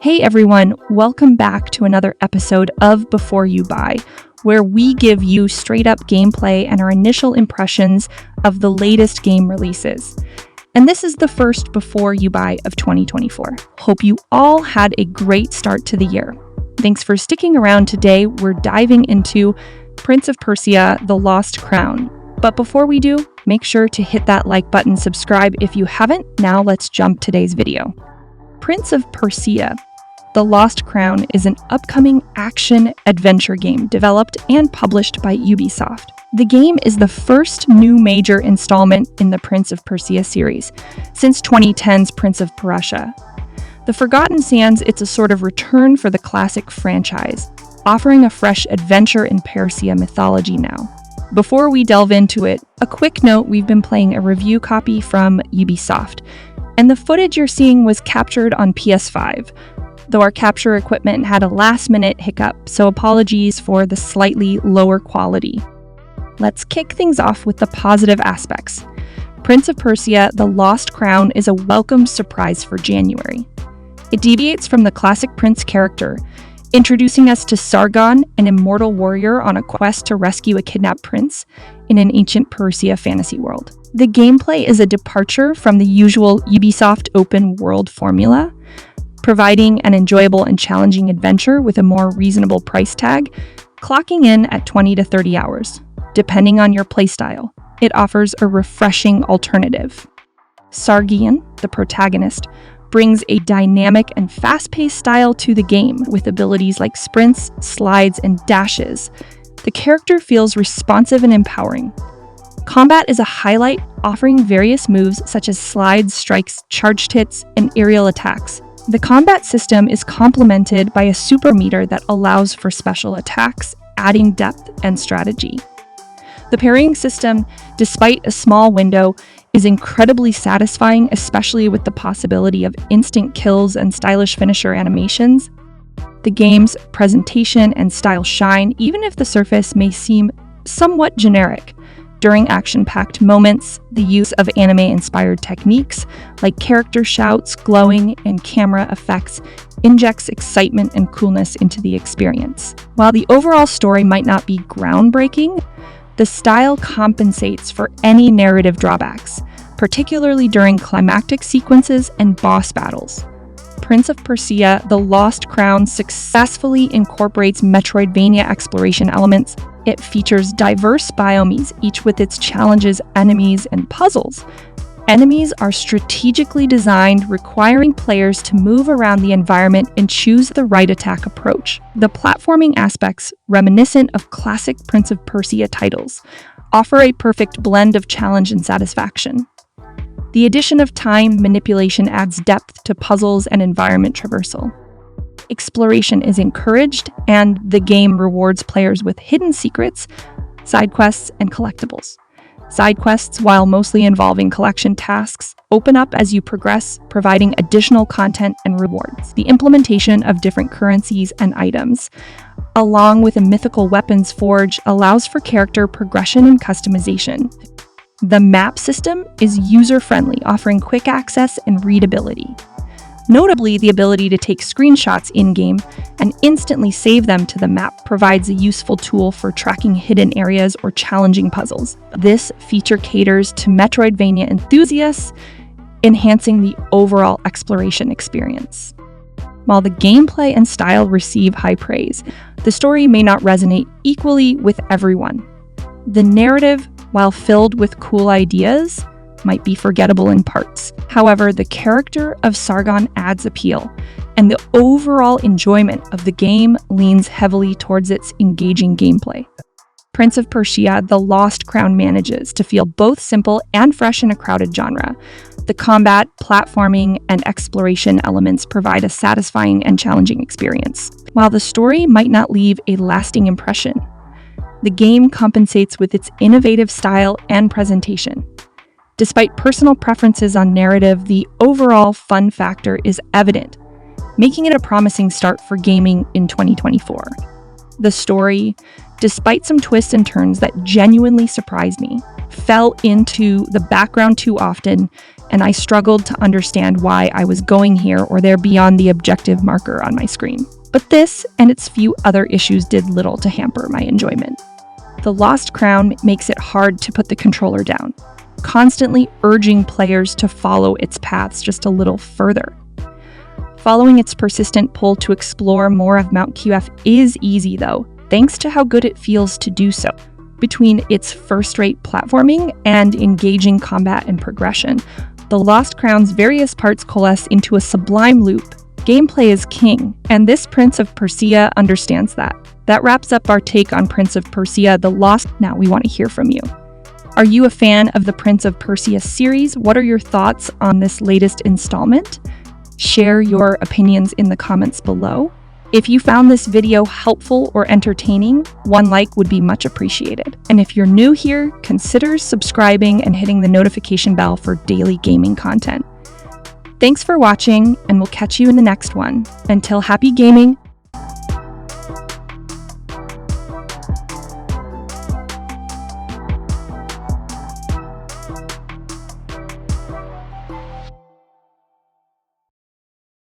Hey everyone, welcome back to another episode of Before You Buy, where we give you straight up gameplay and our initial impressions of the latest game releases. And this is the first Before You Buy of 2024. Hope you all had a great start to the year. Thanks for sticking around. Today. We're diving into Prince of Persia, The Lost Crown. But before we do, make sure to hit that like button, subscribe if you haven't. Now let's jump today's video. Prince of Persia, The Lost Crown is an upcoming action-adventure game developed and published by Ubisoft. The game is the first new major installment in the Prince of Persia series, since 2010's Prince of Persia. The Forgotten Sands, it's a sort of return for the classic franchise, offering a fresh adventure in Persia mythology now. Before we delve into it, a quick note: we've been playing a review copy from Ubisoft, and the footage you're seeing was captured on PS5, though our capture equipment had a last-minute hiccup, so apologies for the slightly lower quality. Let's kick things off with the positive aspects. Prince of Persia, The Lost Crown is a welcome surprise for January. It deviates from the classic prince character, introducing us to Sargon, an immortal warrior on a quest to rescue a kidnapped prince in an ancient Persia fantasy world. The gameplay is a departure from the usual Ubisoft open world formula, providing an enjoyable and challenging adventure with a more reasonable price tag, clocking in at 20 to 30 hours. Depending on your playstyle, it offers a refreshing alternative. Sargon, the protagonist, brings a dynamic and fast-paced style to the game with abilities like sprints, slides, and dashes. The character feels responsive and empowering. Combat is a highlight, offering various moves such as slides, strikes, charged hits, and aerial attacks. The combat system is complemented by a super meter that allows for special attacks, adding depth and strategy. The parrying system, despite a small window, is incredibly satisfying, especially with the possibility of instant kills and stylish finisher animations. The game's presentation and style shine, even if the surface may seem somewhat generic. During action-packed moments, the use of anime-inspired techniques like character shouts, glowing, and camera effects injects excitement and coolness into the experience. While the overall story might not be groundbreaking, the style compensates for any narrative drawbacks, particularly during climactic sequences and boss battles. Prince of Persia, The Lost Crown successfully incorporates Metroidvania exploration elements. It features diverse biomes, each with its challenges, enemies, and puzzles. Enemies are strategically designed, requiring players to move around the environment and choose the right attack approach. The platforming aspects, reminiscent of classic Prince of Persia titles, offer a perfect blend of challenge and satisfaction. The addition of time manipulation adds depth to puzzles and environment traversal. Exploration is encouraged, and the game rewards players with hidden secrets, side quests, and collectibles. Side quests, while mostly involving collection tasks, open up as you progress, providing additional content and rewards. The implementation of different currencies and items, along with a mythical weapons forge, allows for character progression and customization. The map system is user-friendly, offering quick access and readability. Notably, the ability to take screenshots in-game and instantly save them to the map provides a useful tool for tracking hidden areas or challenging puzzles. This feature caters to Metroidvania enthusiasts, enhancing the overall exploration experience. While the gameplay and style receive high praise, the story may not resonate equally with everyone. The narrative, while filled with cool ideas, might be forgettable in parts. However, the character of Sargon adds appeal, and the overall enjoyment of the game leans heavily towards its engaging gameplay. Prince of Persia, The Lost Crown manages to feel both simple and fresh in a crowded genre. The combat, platforming, and exploration elements provide a satisfying and challenging experience. While the story might not leave a lasting impression, the game compensates with its innovative style and presentation. Despite personal preferences on narrative, the overall fun factor is evident, making it a promising start for gaming in 2024. The story, despite some twists and turns that genuinely surprised me, fell into the background too often, and I struggled to understand why I was going here or there beyond the objective marker on my screen. But this and its few other issues did little to hamper my enjoyment. The Lost Crown makes it hard to put the controller down, constantly urging players to follow its paths just a little further. Following its persistent pull to explore more of Mount QF is easy though, thanks to how good it feels to do so. Between its first-rate platforming and engaging combat and progression, the Lost Crown's various parts coalesce into a sublime loop. Gameplay is king, and this Prince of Persia understands that. That wraps up our take on Prince of Persia, The Lost. Now we want to hear from you. Are you a fan of the Prince of Persia series? What are your thoughts on this latest installment? Share your opinions in the comments below. If you found this video helpful or entertaining, one like would be much appreciated. And if you're new here, consider subscribing and hitting the notification bell for daily gaming content. Thanks for watching, and we'll catch you in the next one. Until happy gaming,